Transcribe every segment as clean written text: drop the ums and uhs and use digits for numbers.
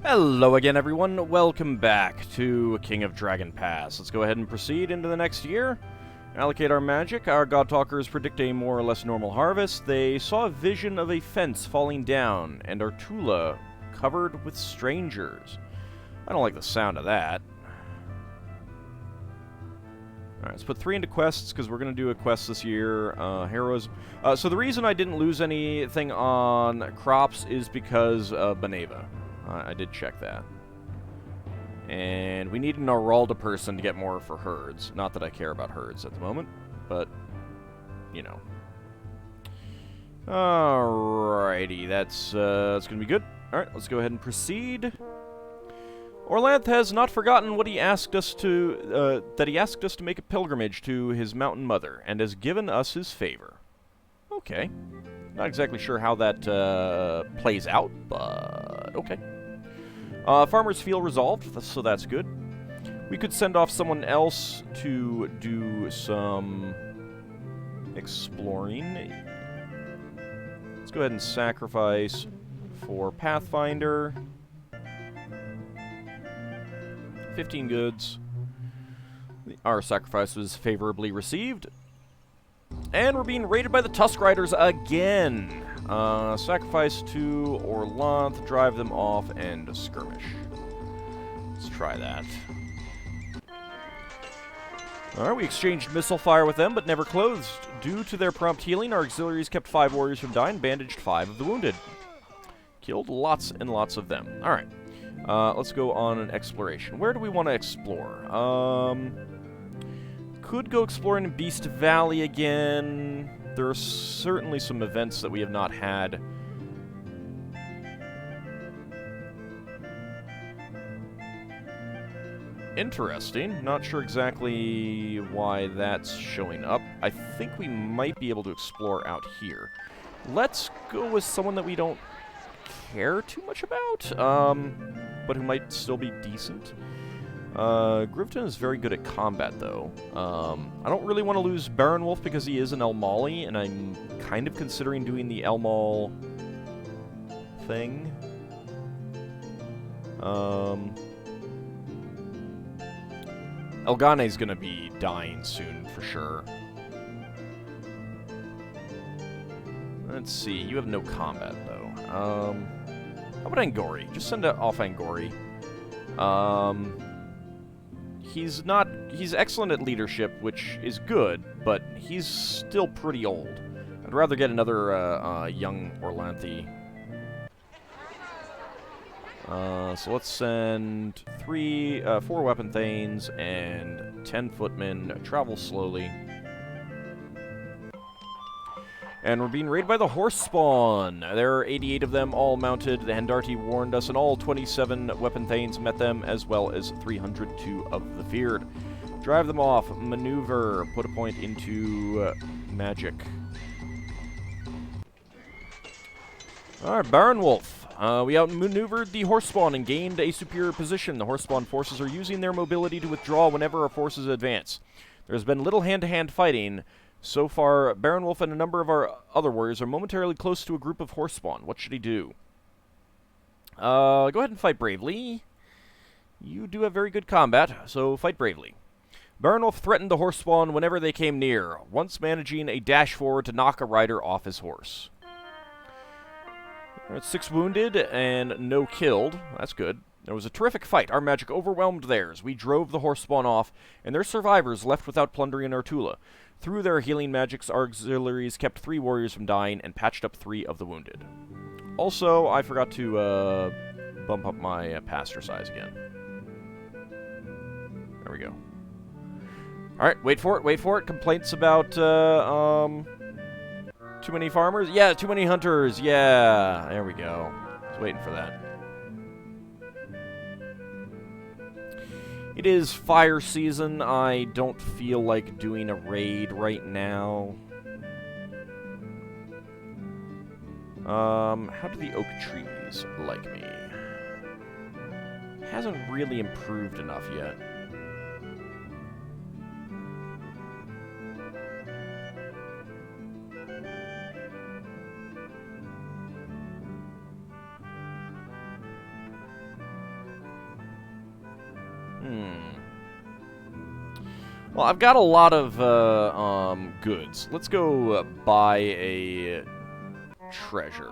Hello again, everyone. Welcome back to King of Dragon Pass. Let's go ahead and proceed into the next year. Allocate our magic. Our God-Talkers predict a more or less normal harvest. They saw a vision of a fence falling down, and our tula covered with strangers. I don't like the sound of that. Alright, let's put 3 into quests, because we're going to do a quest this year. Heroism. So the reason I didn't lose anything on crops is because of Beneva. I did check that. And we need an Aralda person to get more for herds. Not that I care about herds at the moment, but, you know. Alrighty, that's going to be good. Alright, let's go ahead and proceed. Orlanth has not forgotten what he asked us to, that he asked us to make a pilgrimage to his mountain mother, and has given us his favor. Okay. Not exactly sure how that, plays out, but okay. Farmers feel resolved, so that's good. We could send off someone else to do some exploring. Let's go ahead and sacrifice for Pathfinder. 15 goods. Our sacrifice was favorably received. And we're being raided by the Tusk Riders again. Sacrifice to Orlanth, drive them off, and skirmish. Let's try that. Alright, we exchanged missile fire with them, but never closed. Due to their prompt healing, our auxiliaries kept 5 warriors from dying, bandaged 5 of the wounded. Killed lots and lots of them. Alright, let's go on an exploration. Where do we want to explore? Could go exploring in Beast Valley again. There are certainly some events that we have not had. Interesting. Not sure exactly why that's showing up. I think we might be able to explore out here. Let's go with someone that we don't care too much about, but who might still be decent. Grifton is very good at combat, though. I don't really want to lose Baron Wolf because he is an Elmali, and I'm kind of considering doing the Elmal thing. Elgane's gonna be dying soon, for sure. Let's see, you have no combat, though. How about Angori? Just send off Angori. He's excellent at leadership, which is good, but he's still pretty old. I'd rather get another, young Orlanthi. So let's send 4 weapon thanes and 10 footmen, travel slowly. And we're being raided by the horse spawn. There are 88 of them, all mounted. The Hendarti warned us, and all 27 weapon thanes met them, as well as 302 of the feared. Drive them off. Maneuver. Put a point into magic. Alright, Baron Wolf. We outmaneuvered the horse spawn and gained a superior position. The horse spawn forces are using their mobility to withdraw whenever our forces advance. There has been little hand-to-hand fighting. So far, Baron Wolf and a number of our other warriors are momentarily close to a group of horse spawn. What should he do? Go ahead and fight bravely. You do have very good combat, so fight bravely. Baron Wolf threatened the horse spawn whenever they came near, once managing a dash forward to knock a rider off his horse. 6 wounded and no killed. That's good. There was a terrific fight. Our magic overwhelmed theirs. We drove the horse spawn off, and their survivors left without plundering our tula. Through their healing magics, our auxiliaries kept 3 warriors from dying and patched up 3 of the wounded. Also, I forgot to bump up my pasture size again. There we go. Alright, wait for it. Complaints about, too many farmers? Yeah, too many hunters. Yeah, there we go. I was waiting for that. It is fire season. I don't feel like doing a raid right now. How do the oak trees like me? Hasn't really improved enough yet. Well, I've got a lot of goods. Let's go buy a treasure.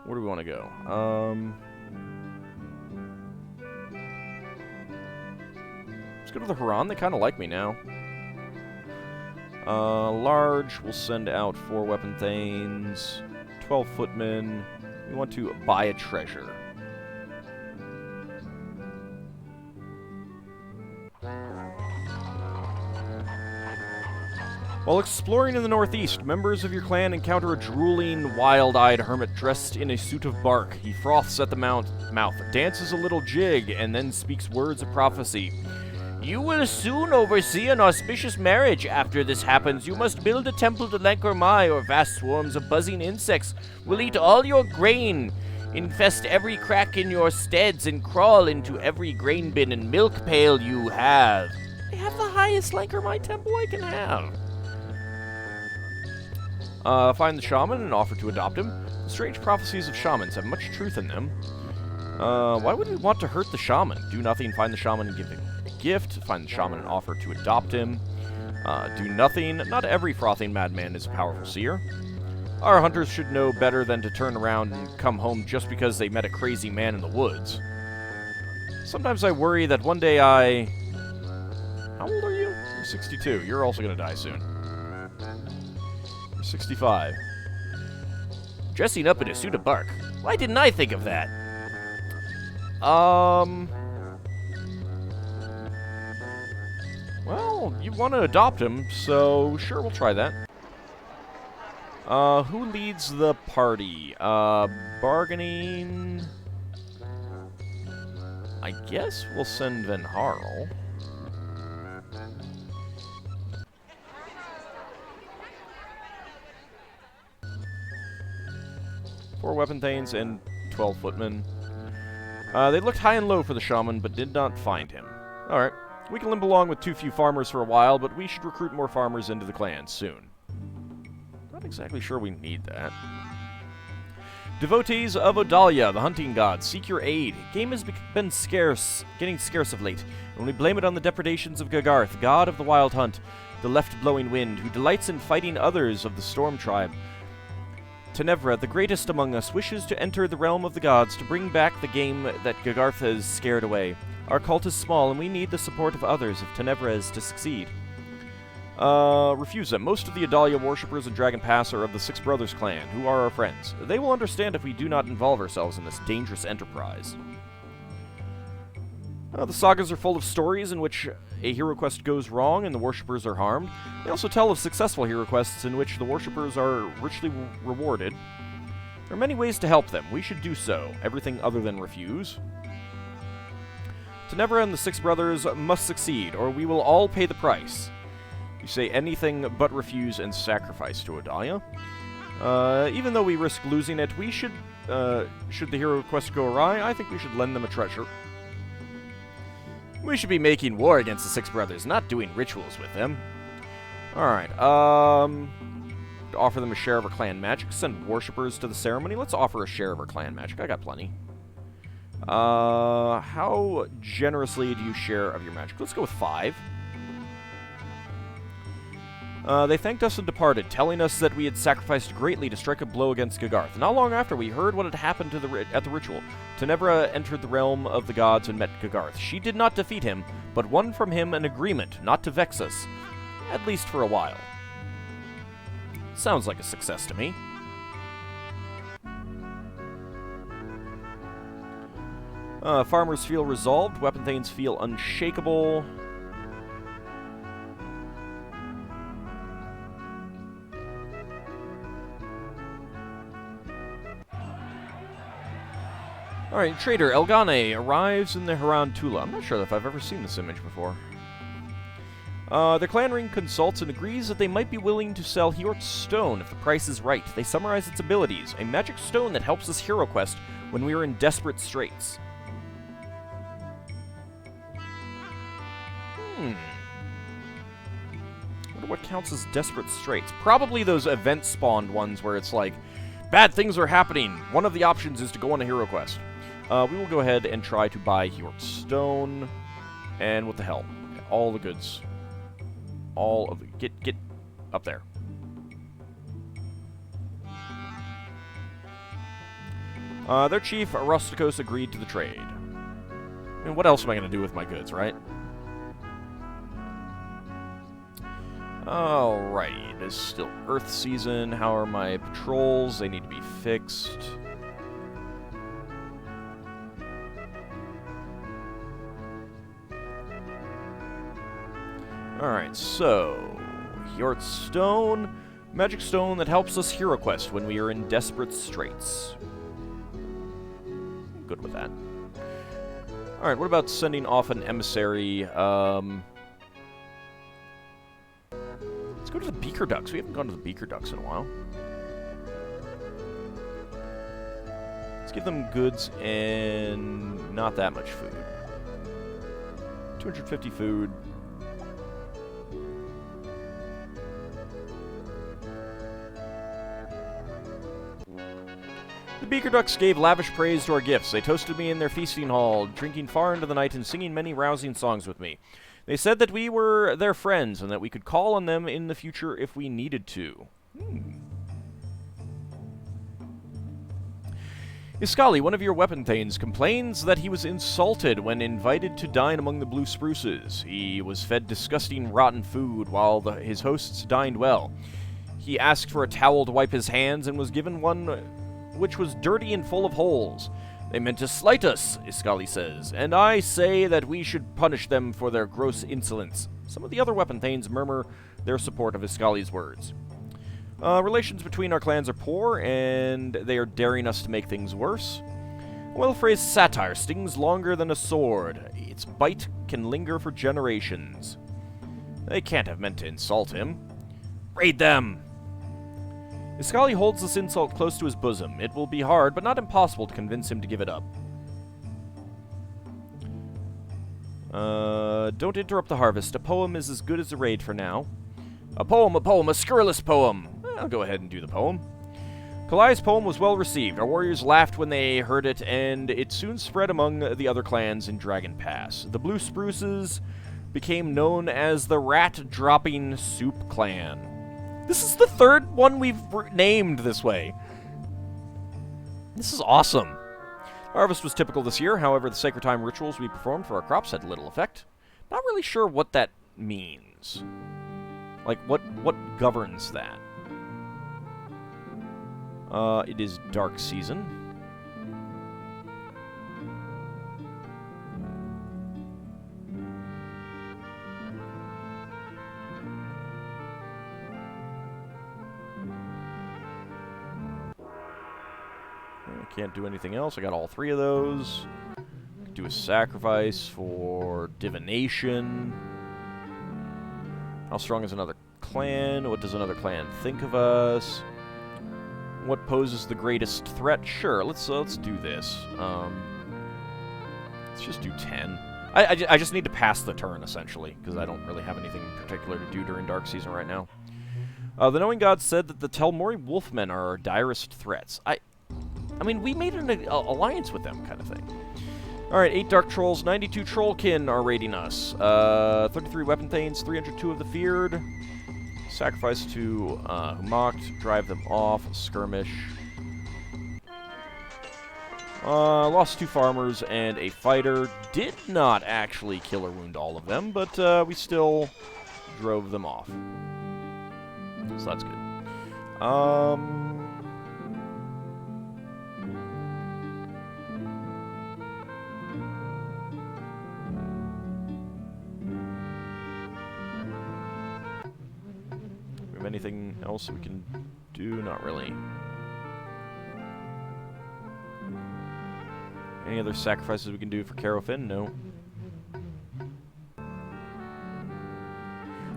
Where do we want to go? Let's go to the Huron. They kind of like me now. Large, we'll send out 4 weapon thanes, 12 footmen. We want to buy a treasure. While exploring in the northeast, members of your clan encounter a drooling, wild-eyed hermit dressed in a suit of bark. He froths at the mouth, dances a little jig, and then speaks words of prophecy. You will soon oversee an auspicious marriage. After this happens, you must build a temple to Lankormai, or vast swarms of buzzing insects will eat all your grain, infest every crack in your steads, and crawl into every grain bin and milk pail you have. I have the highest Lankormai temple I can have. Find the shaman and offer to adopt him. The strange prophecies of shamans have much truth in them. Why would we want to hurt the shaman? Do nothing, find the shaman and give him a gift. Find the shaman and offer to adopt him. Do nothing. Not every frothing madman is a powerful seer. Our hunters should know better than to turn around and come home just because they met a crazy man in the woods. Sometimes I worry that one day I... How old are you? You're 62. You're also going to die soon. 65. Dressing up in a suit of bark. Why didn't I think of that? Well, you want to adopt him, so sure, we'll try that. Who leads the party? Bargaining... I guess we'll send Van Harl. Four weapon thanes and 12 footmen. They looked high and low for the shaman, but did not find him. Alright, we can limp along with too few farmers for a while, but we should recruit more farmers into the clan soon. Not exactly sure we need that. Devotees of Odalia, the hunting god, seek your aid. Game has been scarce, getting scarce of late, and we blame it on the depredations of Gagarth, god of the wild hunt, the left-blowing wind, who delights in fighting others of the storm tribe. Tenebra, the greatest among us, wishes to enter the realm of the gods to bring back the game that Gagarth has scared away. Our cult is small, and we need the support of others if Tenebra is to succeed. Refuse them. Most of the Odalia worshippers in Dragon Pass are of the Six Brothers clan, who are our friends. They will understand if we do not involve ourselves in this dangerous enterprise. The sagas are full of stories in which a hero quest goes wrong and the worshippers are harmed. They also tell of successful hero quests in which the worshippers are richly rewarded. There are many ways to help them. We should do so. Everything other than refuse. Tenebra and the Six Brothers must succeed, or we will all pay the price. You say anything but refuse and sacrifice to Odalia. Even though we risk losing it, we should the hero quest go awry, I think we should lend them a treasure. We should be making war against the Six Brothers, not doing rituals with them. Alright, offer them a share of our clan magic, send worshippers to the ceremony. Let's offer a share of our clan magic. I got plenty. How generously do you share of your magic? Let's go with 5. They thanked us and departed, telling us that we had sacrificed greatly to strike a blow against Gagarth. Not long after, we heard what had happened to at the ritual. Tenebra entered the realm of the gods and met Gagarth. She did not defeat him, but won from him an agreement not to vex us, at least for a while. Sounds like a success to me. Farmers feel resolved. Weapon thanes feel unshakable. Alright, trader Elgane arrives in the Huron Tula. I'm not sure if I've ever seen this image before. The clan ring consults and agrees that they might be willing to sell Hjort's stone if the price is right. They summarize its abilities. A magic stone that helps us hero quest when we are in desperate straits. I wonder what counts as desperate straits. Probably those event-spawned ones where it's like, bad things are happening. One of the options is to go on a hero quest. We will go ahead and try to buy Hjort's stone, and what the hell? All the goods. All of it. Get up there. Their chief, Rusticos, agreed to the trade. I mean, what else am I going to do with my goods, right? Alrighty, it is still Earth season. How are my patrols? They need to be fixed. Alright, so... Yort Stone. Magic stone that helps us hero quest when we are in desperate straits. Good with that. Alright, what about sending off an emissary? Let's go to the Beaker Ducks. We haven't gone to the Beaker Ducks in a while. Let's give them goods and not that much food. 250 food. The Beaker Ducks gave lavish praise to our gifts. They toasted me in their feasting hall, drinking far into the night and singing many rousing songs with me. They said that we were their friends and that we could call on them in the future if we needed to. Iskali, one of your weapon thanes, complains that he was insulted when invited to dine among the blue spruces. He was fed disgusting rotten food while his hosts dined well. He asked for a towel to wipe his hands and was given one which was dirty and full of holes. They meant to slight us, Iskali says, and I say that we should punish them for their gross insolence. Some of the other weapon thanes murmur their support of Iskali's words. Relations between our clans are poor, and they are daring us to make things worse. A well-phrased satire stings longer than a sword. Its bite can linger for generations. They can't have meant to insult him. Raid them! Iskali holds this insult close to his bosom. It will be hard, but not impossible, to convince him to give it up. Don't interrupt the harvest. A poem is as good as a raid for now. A poem, a scurrilous poem. I'll go ahead and do the poem. Kalai's poem was well received. Our warriors laughed when they heard it, and it soon spread among the other clans in Dragon Pass. The Blue Spruces became known as the Rat-Dropping Soup Clan. This is the third one we've named this way. This is awesome. Harvest was typical this year. However, the sacred time rituals we performed for our crops had little effect. Not really sure what that means. Like, what governs that? It is dark season. Can't do anything else. I got all three of those. Could do a sacrifice for divination. How strong is another clan? What does another clan think of us? What poses the greatest threat? Sure, let's do this. Let's just do 10. I just need to pass the turn, essentially, because I don't really have anything particular to do during dark season right now. The Knowing God said that the Telmori Wolfmen are our direst threats. I mean, we made an alliance with them, kind of thing. Alright, 8 Dark Trolls, 92 Trollkin are raiding us. 33 Weapon Thanes, 302 of the Feared. Sacrifice to who mocked, drive them off, skirmish. Lost 2 farmers and a fighter. Did not actually kill or wound all of them, but we still drove them off. So that's good. Anything else we can do? Not really. Any other sacrifices we can do for Carofin? No.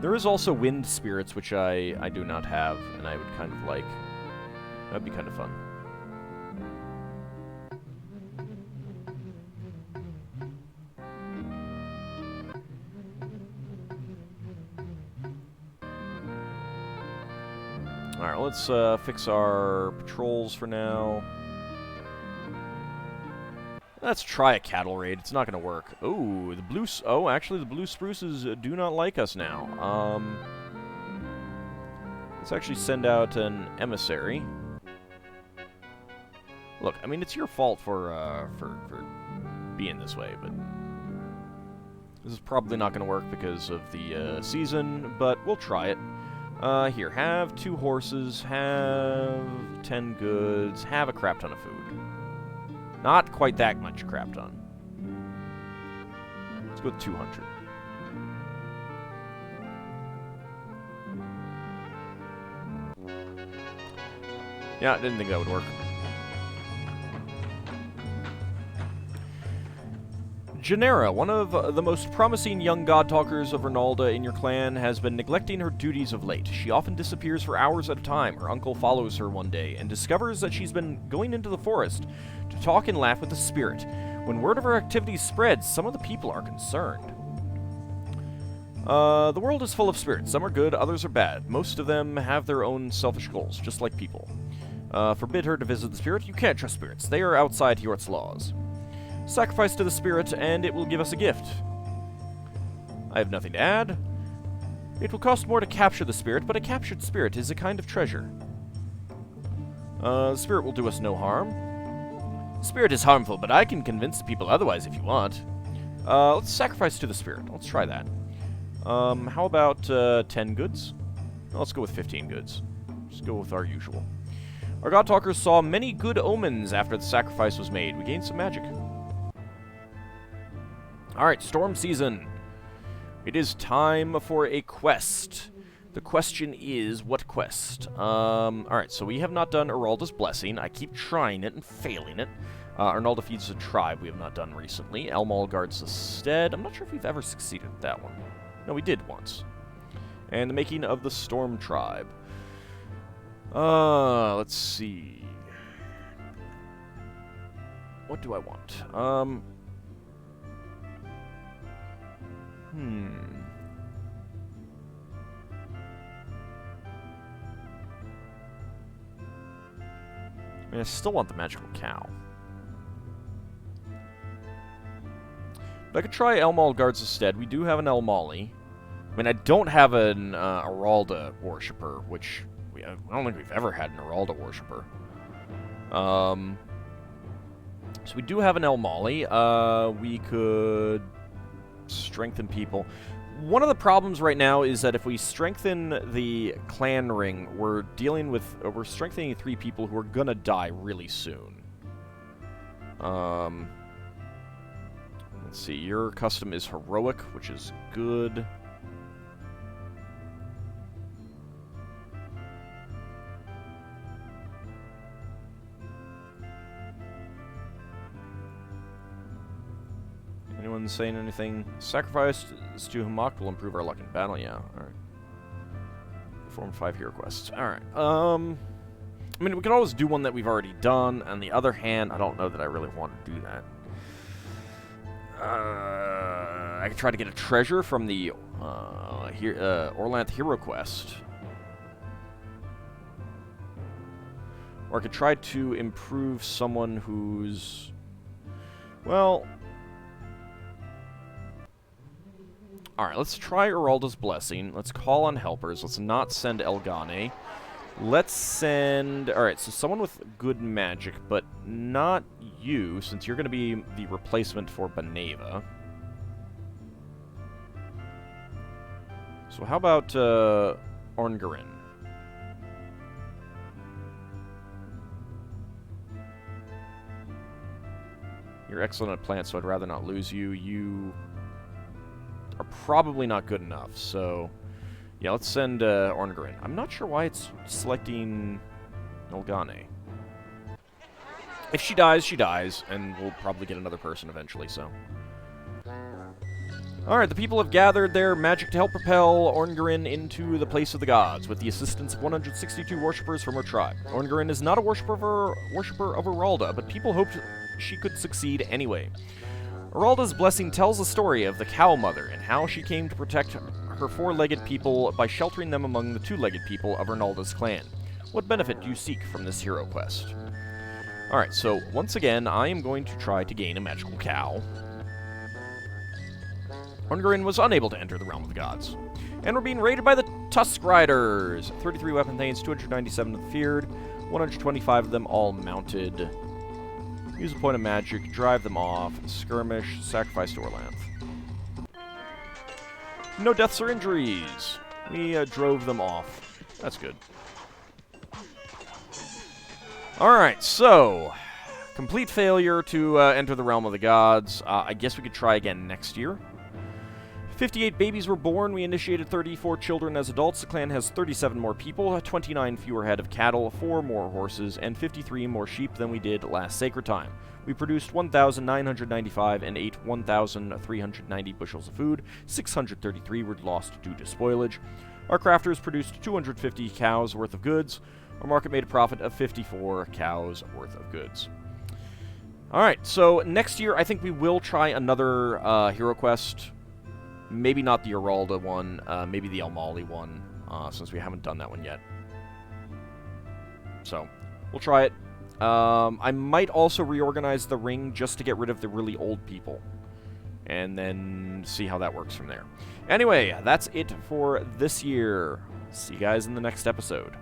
There is also wind spirits, which I do not have, and I would kind of like. That'd be kind of fun. Alright, let's fix our patrols for now. Let's try a cattle raid. It's not going to work. Oh, the blue... Oh, actually, the blue spruces do not like us now. Let's actually send out an emissary. Look, I mean, it's your fault for being this way, but... This is probably not going to work because of the season, but we'll try it. Here, have 2 horses, have 10 goods, have a crap ton of food. Not quite that much crap ton. Let's go with 200. Yeah, I didn't think that would work. Genera, one of the most promising young god-talkers of Renalda in your clan, has been neglecting her duties of late. She often disappears for hours at a time. Her uncle follows her one day and discovers that she's been going into the forest to talk and laugh with the spirit. When word of her activities spreads, some of the people are concerned. The world is full of spirits. Some are good, others are bad. Most of them have their own selfish goals, just like people. Forbid her to visit the spirit. You can't trust spirits. They are outside Hjort's laws. Sacrifice to the spirit, and it will give us a gift. I have nothing to add. It will cost more to capture the spirit, but a captured spirit is a kind of treasure. The spirit will do us no harm. Spirit is harmful, but I can convince the people otherwise if you want. Let's sacrifice to the spirit. Let's try that. How about 10 goods? Let's go with 15 goods. Just go with our usual. Our god talkers saw many good omens after the sacrifice was made. We gained some magic. Alright, storm season. It is time for a quest. The question is, what quest? Alright, so we have not done Aralda's Blessing. I keep trying it and failing it. Arnalda feeds the tribe we have not done recently. Elmal guards the stead. I'm not sure if we've ever succeeded at that one. No, we did once. And the making of the storm tribe. Let's see. What do I want? I mean, I still want the magical cow. But I could try Elmal guards the stead. We do have an Elmali. I mean, I don't have an Aralda worshipper, which I don't think we've ever had an Aralda worshipper. So we do have an Elmali. We could strengthen people. One of the problems right now is that if we strengthen the clan ring, we're strengthening 3 people who are gonna die really soon. Let's see, your custom is heroic, which is good. Anyone saying anything? Sacrifice to Hamak will improve our luck in battle. Yeah, alright. Perform 5 hero quests. Alright. I mean, we could always do one that we've already done. On the other hand, I don't know that I really want to do that. I could try to get a treasure from the Orlanth hero quest. Or I could try to improve someone who's... Well... Alright, let's try Aralda's Blessing. Let's call on helpers. Let's not send Elgane. Let's send... Alright, so someone with good magic, but not you, since you're going to be the replacement for Beneva. So how about Orngarin? You're excellent at plants, so I'd rather not lose you. You are probably not good enough, so... Yeah, let's send Orngarin. I'm not sure why it's selecting Elgane. If she dies, and we'll probably get another person eventually, so... Alright, the people have gathered their magic to help propel Orngarin into the place of the gods, with the assistance of 162 worshippers from her tribe. Orngarin is not a worshipper of Aralda, but people hoped she could succeed anyway. Aralda's Blessing tells the story of the Cow Mother and how she came to protect her 4-legged people by sheltering them among the 2-legged people of Arnalda's clan. What benefit do you seek from this hero quest? Alright, so once again, I am going to try to gain a magical cow. Ungrin was unable to enter the realm of the gods. And we're being raided by the Tusk Riders. 33 weapon thanes, 297 of the feared, 125 of them all mounted. Use a point of magic, drive them off, skirmish, sacrifice to Glorantha. No deaths or injuries. We drove them off. That's good. Alright, so complete failure to enter the realm of the gods. I guess we could try again next year. 58 babies were born. We initiated 34 children as adults. The clan has 37 more people, 29 fewer head of cattle, 4 more horses, and 53 more sheep than we did last sacred time. We produced 1,995 and ate 1,390 bushels of food. 633 were lost due to spoilage. Our crafters produced 250 cows worth of goods. Our market made a profit of 54 cows worth of goods. Alright, so next year I think we will try another hero quest. Maybe not the Aralda one, maybe the Almali one, since we haven't done that one yet. So, we'll try it. I might also reorganize the ring just to get rid of the really old people. And then see how that works from there. Anyway, that's it for this year. See you guys in the next episode.